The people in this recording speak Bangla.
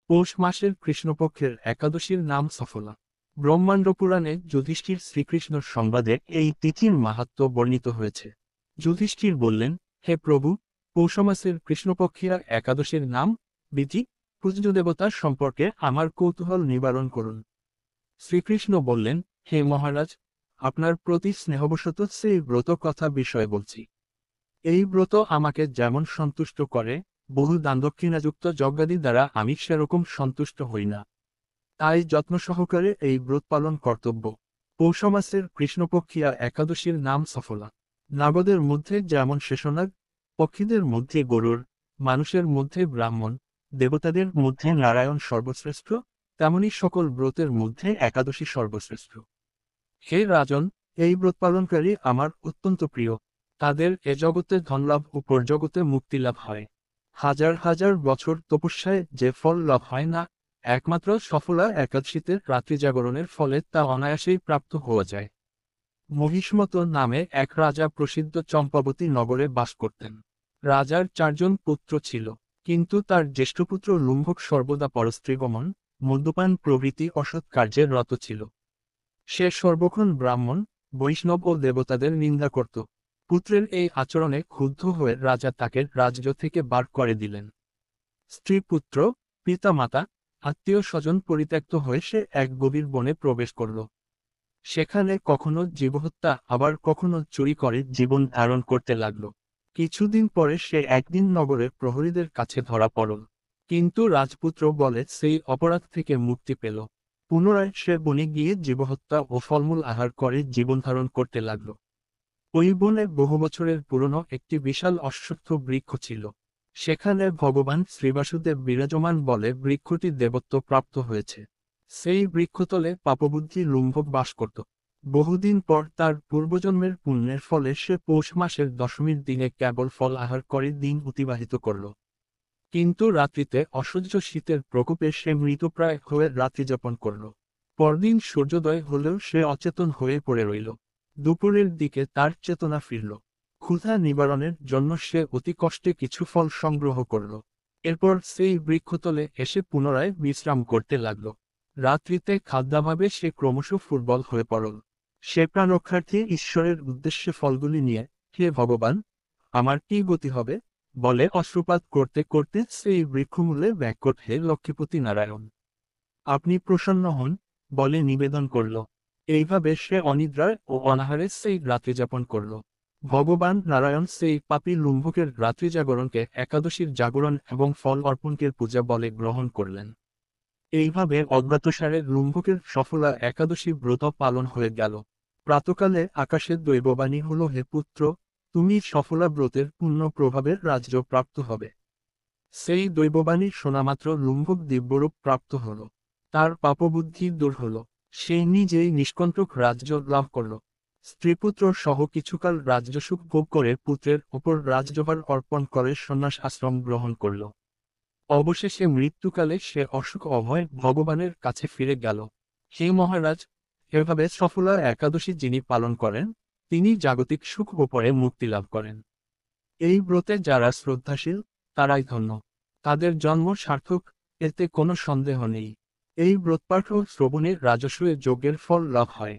পৌষ মাসের কৃষ্ণপক্ষের একাদশীর নাম সফলা। ব্রহ্মাণ্ড পুরাণে যুধিষ্ঠির শ্রীকৃষ্ণর সংবাদে এই তিথির মাহাত্ম্য বর্ণিত হয়েছে। যুধিষ্ঠির বললেন, হে প্রভু, পৌষ মাসের কৃষ্ণপক্ষিয়া একাদশীর নাম বিধি পূজ্য দেবতার সম্পর্কে আমার কৌতূহল নিবারণ করুন। শ্রীকৃষ্ণ বললেন, হে মহারাজ, আপনার প্রতি স্নেহবশত সেই ব্রত কথা বিষয়ে বলছি। এই ব্রত আমাকে যেমন সন্তুষ্ট করে, বহু দানদক্ষিণাযুক্ত যজ্ঞাদি দ্বারা আমি সেরকম সন্তুষ্ট হই না। তাই যত্ন সহকারে এই ব্রত পালন কর্তব্য। পৌষ মাসের কৃষ্ণপক্ষিয়া একাদশীর নাম সফলা। নাগদের মধ্যে যেমন শেষনাগ, পক্ষীদের মধ্যে গরুড়, মানুষের মধ্যে ব্রাহ্মণ, দেবতাদের মধ্যে নারায়ণ সর্বশ্রেষ্ঠ, তেমনি সকল ব্রতের মধ্যে একাদশী সর্বশ্রেষ্ঠ। হে রাজন, এই ব্রত পালনকারী আমার অত্যন্ত প্রিয়। তাদের এ জগতে ধনলাভ ও পরজগতে মুক্তিলাভ হয়। হাজার হাজার বছর তপস্যায় যে ফল লাভ হয় না, একমাত্র সফলা একাদশীতে রাত্রি জাগরণের ফলে তা অনায়াসেই প্রাপ্ত হওয়া যায়। মহিষ্মত নামে এক রাজা প্রসিদ্ধ চম্পাবতী নগরে বাস করতেন। রাজার 4জন পুত্র ছিল, কিন্তু তার জ্যেষ্ঠ পুত্র লুম্ভক সর্বদা পরস্ত্রীগমন, মদ্যপান প্রভৃতি অসৎ কার্যের রত ছিল। সে সর্বক্ষণ ব্রাহ্মণ, বৈষ্ণব ও দেবতাদের নিন্দা করত। পুত্রের এই আচরণে ক্ষুব্ধ হয়ে রাজা তাকে রাজ্য থেকে বার করে দিলেন। স্ত্রী পুত্র, পিতা মাতা, আত্মীয় স্বজন পরিত্যক্ত হয়ে সে এক গভীর বনে প্রবেশ করল। সেখানে কখনো জীবহত্যা আবার কখনো চুরি করে জীবন ধারণ করতে লাগল। কিছুদিন পরে সে একদিন নগরের প্রহরীদের কাছে ধরা পড়ল, কিন্তু রাজপুত্র বলে সেই অপরাধ থেকে মুক্তি পেল। পুনরায় সে বনে গিয়ে জীবহত্যা ও ফলমূল আহার করে জীবন ধারণ করতে লাগল। ওই বনে বহু বছরের পুরনো একটি বিশাল অশ্বত্থ বৃক্ষ ছিল। সেখানে ভগবান শ্রীবাসুদেব বিরাজমান বলে বৃক্ষটি দেবত্ব প্রাপ্ত হয়েছে। সেই বৃক্ষতলে পাপবুদ্ধি লুম্ভক বাস করত। বহুদিন পর তার পূর্বজন্মের পুণ্যের ফলে সে পৌষ মাসের দশমীর দিনে কেবল ফল আহার করে দিন অতিবাহিত করল। কিন্তু রাত্রিতে অসহ্য শীতের প্রকোপে সে মৃতপ্রায় হয়ে রাত্রিযাপন করল। পরদিন সূর্যোদয় হলেও সে অচেতন হয়ে পড়ে রইল। দুপুরের দিকে তার চেতনা ফিরল। ক্ষুধা নিবারণের জন্য সে অতি কষ্টে কিছু ফল সংগ্রহ করল। এরপর সেই বৃক্ষতলে এসে পুনরায় বিশ্রাম করতে লাগল। রাত্রিতে খাদ্যাভাবে সে ক্রমশ দুর্বল হয়ে পড়ল। সে প্রাণরক্ষার্থে ঈশ্বরের উদ্দেশ্যে ফলগুলি নিয়ে, হে ভগবান, আমার কি গতি হবে বলে অশ্রুপাত করতে করতে সেই বৃক্ষমূলে ব্যাকুল হে লক্ষ্মীপতি নারায়ণ, আপনি প্রসন্ন হন বলে নিবেদন করল। এইভাবে সে অনিদ্রায় ও অনাহারে সেই রাত্রিযাপন করল। ভগবান নারায়ণ সেই পাপী লুম্ভকের রাত্রিজাগরণকে একাদশীর জাগরণ এবং ফল অর্পণকের পূজা বলে গ্রহণ করলেন। এইভাবে অজ্ঞাতসারে লুম্ভকের সফলা একাদশী ব্রত পালন হয়ে গেল। প্রাতকালে আকাশের দৈববাণী হল, হে পুত্র, তুমি সফলা ব্রতের পূর্ণ প্রভাবের রাজ্য প্রাপ্ত হবে। সেই দৈববাণী শোনামাত্র লুম্ভক দিব্যরূপ প্রাপ্ত হল। তার পাপবুদ্ধি দূর হল। সে নিজেই নিষ্কণ্টক রাজ্য লাভ করল। স্ত্রীপুত্র সহ কিছুকাল রাজ্যসুখ ভোগ করে পুত্রের ওপর রাজযোভার অর্পণ করে সন্ন্যাস আশ্রম গ্রহণ করল। অবশেষে মৃত্যুকালে সে অসুখ অভয় ভগবানের কাছে ফিরে গেল। হে মহারাজ, এভাবে সফলা একাদশী যিনি পালন করেন, তিনি জাগতিক সুখ ও পরে মুক্তি লাভ করেন। এই ব্রতে যারা শ্রদ্ধাশীল, তারাই ধন্য। তাদের জন্ম সার্থক, এতে কোনো সন্দেহ নেই। এই ব্রতপাঠ ও শ্রবণের রাজস্বীয় যজ্ঞের ফল লাভ হয়।